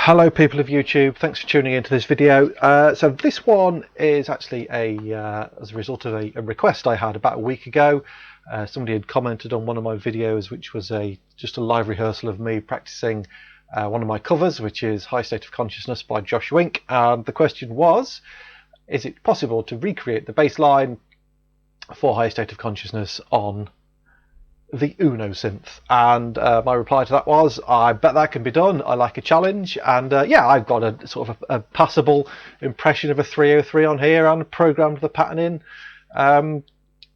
Hello people of YouTube, thanks for tuning into this video. So this one is actually as a result of a request I had about a week ago. Somebody had commented on one of my videos, which was just a live rehearsal of me practicing one of my covers, which is High State of Consciousness by Josh Wink. And the question was, is it possible to recreate the bass line for High State of Consciousness on the Uno synth? And my reply to that was, I bet that can be done. I like a challenge. And yeah, I've got a sort of a passable impression of a 303 on here and programmed the pattern in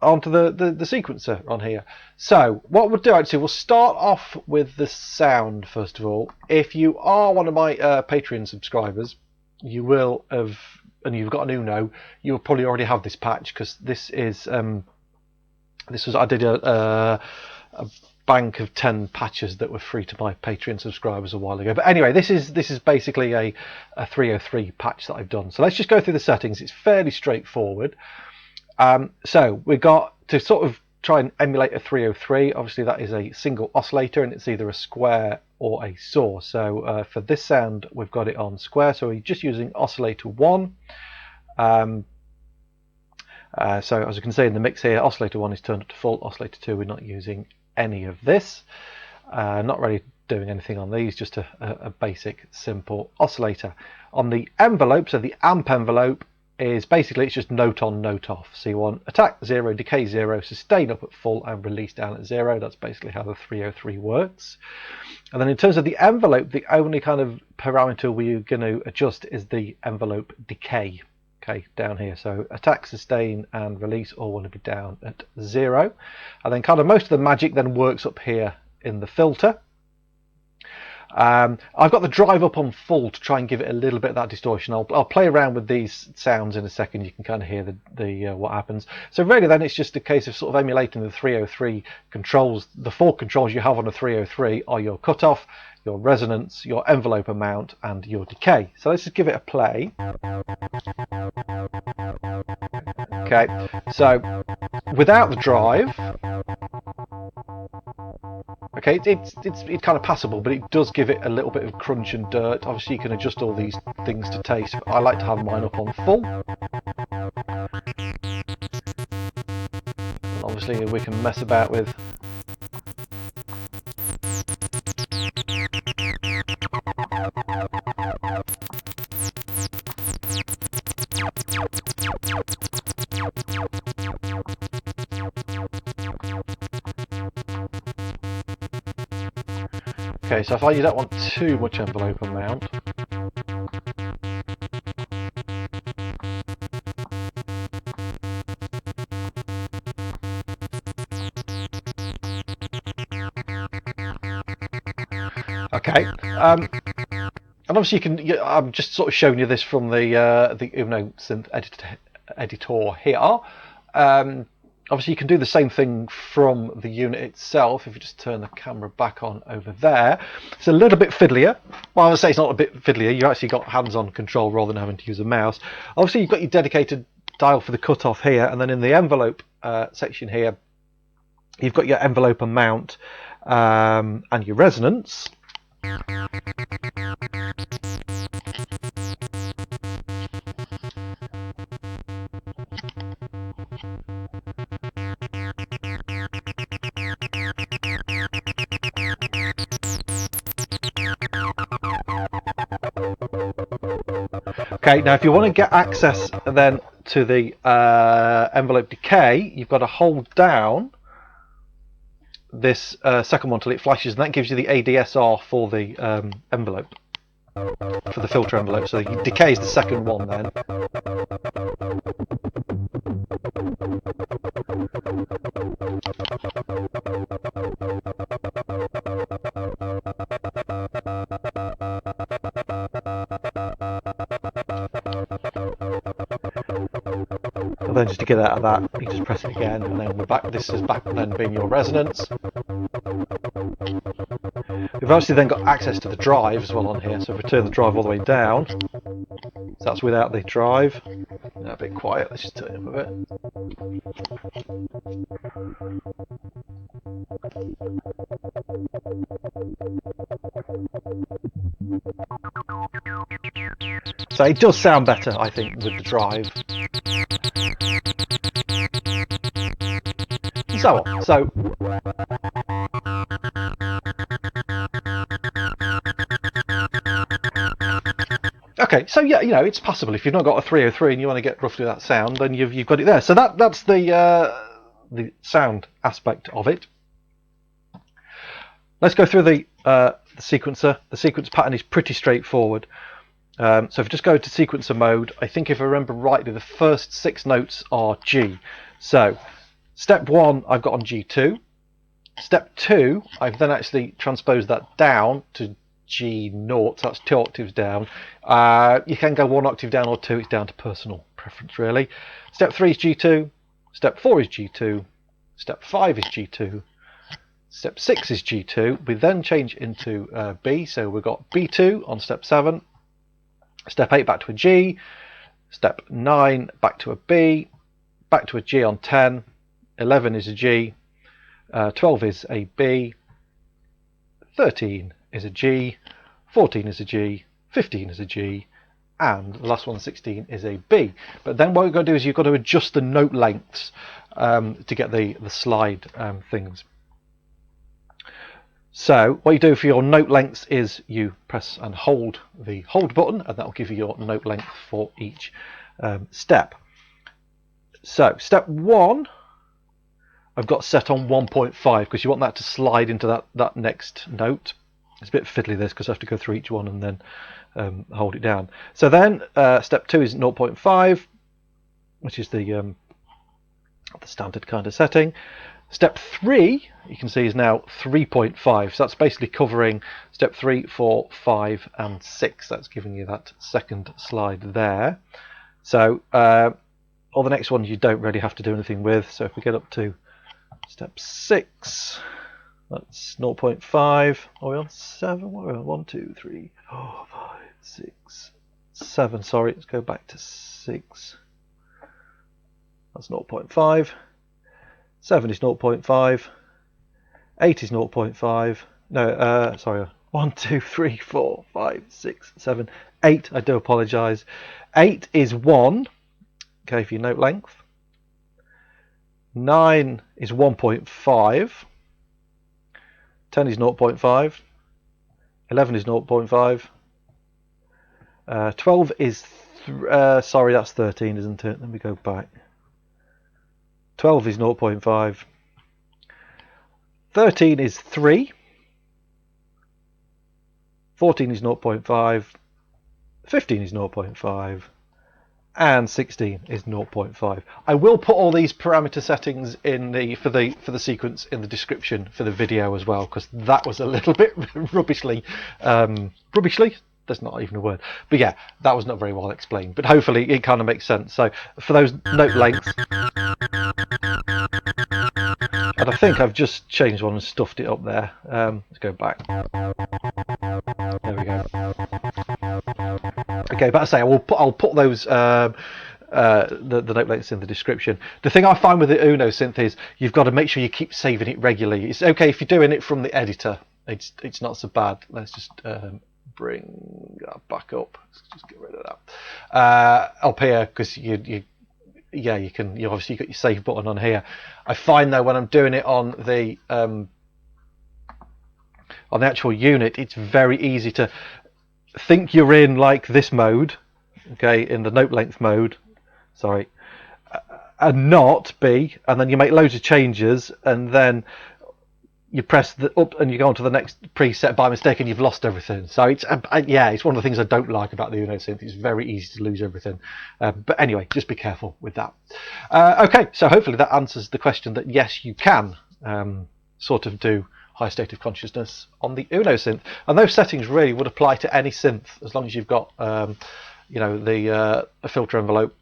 onto the sequencer on here. So what we'll do, actually, we'll start off with the sound first of all. If you are one of my Patreon subscribers, you will have, and you've got an Uno, you'll probably already have this patch, because this is I did a bank of 10 patches that were free to my Patreon subscribers a while ago. But anyway, this is basically a 303 patch that I've done. So let's just go through the settings. It's fairly straightforward. So we've got to sort of try and emulate a 303. Obviously that is a single oscillator, and it's either a square or a saw. So for this sound we've got it on square, so we're just using oscillator 1. So as you can see in the mix here, oscillator 1 is turned up to full, oscillator 2 we're not using any of this. Not really doing anything on these, just a basic simple oscillator. On the envelope, so the amp envelope is basically, it's just note on, note off. So you want attack 0, decay 0, sustain up at full and release down at 0. That's basically how the 303 works. And then in terms of the envelope, the only kind of parameter we're going to adjust is the envelope decay. Okay, down here, so attack, sustain and release all want to be down at 0, and then kind of most of the magic then works up here in the filter. I've got the drive up on full to try and give it a little bit of that distortion. I'll play around with these sounds in a second. You can kind of hear the what happens. So really then it's just a case of sort of emulating the 303 controls. The 4 controls you have on a 303 are your cutoff, your resonance, your envelope amount and your decay. So let's just give it a play. Okay, so without the drive, okay, it's kind of passable, but it does give it a little bit of crunch and dirt. Obviously you can adjust all these things to taste. I like to have mine up on full. And obviously we can mess about with okay, so if you don't want too much envelope amount, okay, and obviously you can. I'm just sort of showing you this from the Uno synth editor here. Obviously you can do the same thing from the unit itself. If you just turn the camera back on over there, it's a little bit fiddlier. Well, I would say it's not a bit fiddlier. You actually got hands-on control rather than having to use a mouse. Obviously you've got your dedicated dial for the cutoff here, and then in the envelope section here you've got your envelope amount and your resonance. Okay, now if you want to get access then to the envelope decay, you've got to hold down this second one till it flashes, and that gives you the ADSR for the envelope, for the filter envelope. So the decay is the second one then. And then just to get out of that, you just press it again, and then we're back. This is back then being your resonance. We've obviously then got access to the drive as well on here, so if we turn the drive all the way down, so that's without the drive. Now a bit quiet, let's just turn it up a bit. So it does sound better, I think, with the drive. And so on. So okay, so yeah, you know, it's possible. If you've not got a 303 and you want to get roughly that sound, then you've got it there. So that's the sound aspect of it. Let's go through the sequencer. The sequence pattern is pretty straightforward. So if you just go to sequencer mode, I think if I remember rightly, the first 6 notes are G. So step 1 I've got on G2. Step 2 I've then actually transposed that down to G0, so that's 2 octaves down. You can go 1 octave down or 2, it's down to personal preference really. Step 3 is G2, step 4 is G2, step 5 is G2, step 6 is G2. We then change into B, so we've got B2 on step 7, step 8 back to a G, step 9 back to a B, back to a G on 10, 11 is a G, 12 is a B, 13 is a G, 14 is a G, 15 is a G, and the last one, 16, is a B. But then what you've got to do is you've got to adjust the note lengths to get the slide things. So what you do for your note lengths is you press and hold the hold button, and that will give you your note length for each step. So step 1 I've got set on 1.5 because you want that to slide into that next note. It's a bit fiddly this because I have to go through each one and then hold it down. So then step 2 is 0.5, which is the standard kind of setting. Step 3 you can see is now 3.5, so that's basically covering step 3, 4, 5 and 6. That's giving you that second slide there. So all the next ones you don't really have to do anything with. So if we get up to step 6, that's 0.5. Are we on 7? What are we on? 1, 2, 3, 4, 5, 6, 7. Sorry, let's go back to 6. That's 0.5. 7 is 0.5. 8 is 0.5. No, sorry. 1, 2, 3, 4, 5, 6, 7, 8. I do apologise. 8 is 1. Okay, for your note length. 9 is 1.5. 10 is 0.5. 11 is 0.5. 12 is sorry, that's 13, isn't it? Let me go back. 12 is 0.5. 13 is 3. 14 is 0.5. 15 is 0.5. And 16 is 0.5. I will put all these parameter settings in for the sequence in the description for the video as well, because that was a little bit rubbishly. That's not even a word, but yeah, that was not very well explained, but hopefully it kind of makes sense. So for those note lengths, and I think I've just changed one and stuffed it up there. Let's go back. There we go. Okay, but I say I'll put those the note lengths in the description. The thing I find with the Uno synth is you've got to make sure you keep saving it regularly. It's okay if you're doing it from the editor. It's not so bad. Let's just bring that back up. Let's just get rid of that up here, because you can, you obviously got your save button on here. I find though when I'm doing it on the actual unit, it's very easy to think you're in like this mode, okay, in the note length mode, sorry, and not be, and then you make loads of changes, and then you press the up and you go on to the next preset by mistake and you've lost everything. So it's yeah, it's one of the things I don't like about the Uno synth. It's very easy to lose everything, but anyway, just be careful with that. Okay, so hopefully that answers the question that yes, you can sort of do high state of consciousness on the Uno synth, and those settings really would apply to any synth as long as you've got you know, a filter envelope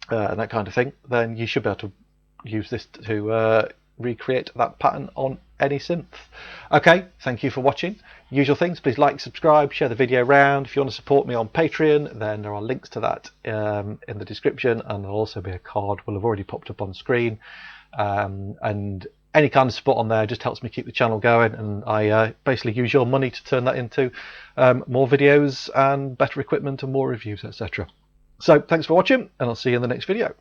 and that kind of thing. Then you should be able to use this to recreate that pattern on any synth. Okay, thank you for watching. Usual things, please like, subscribe, share the video around. If you want to support me on Patreon, then there are links to that in the description, and there'll also be a card will have already popped up on screen, and any kind of support on there just helps me keep the channel going, and I basically use your money to turn that into more videos and better equipment and more reviews, etc. So thanks for watching, and I'll see you in the next video.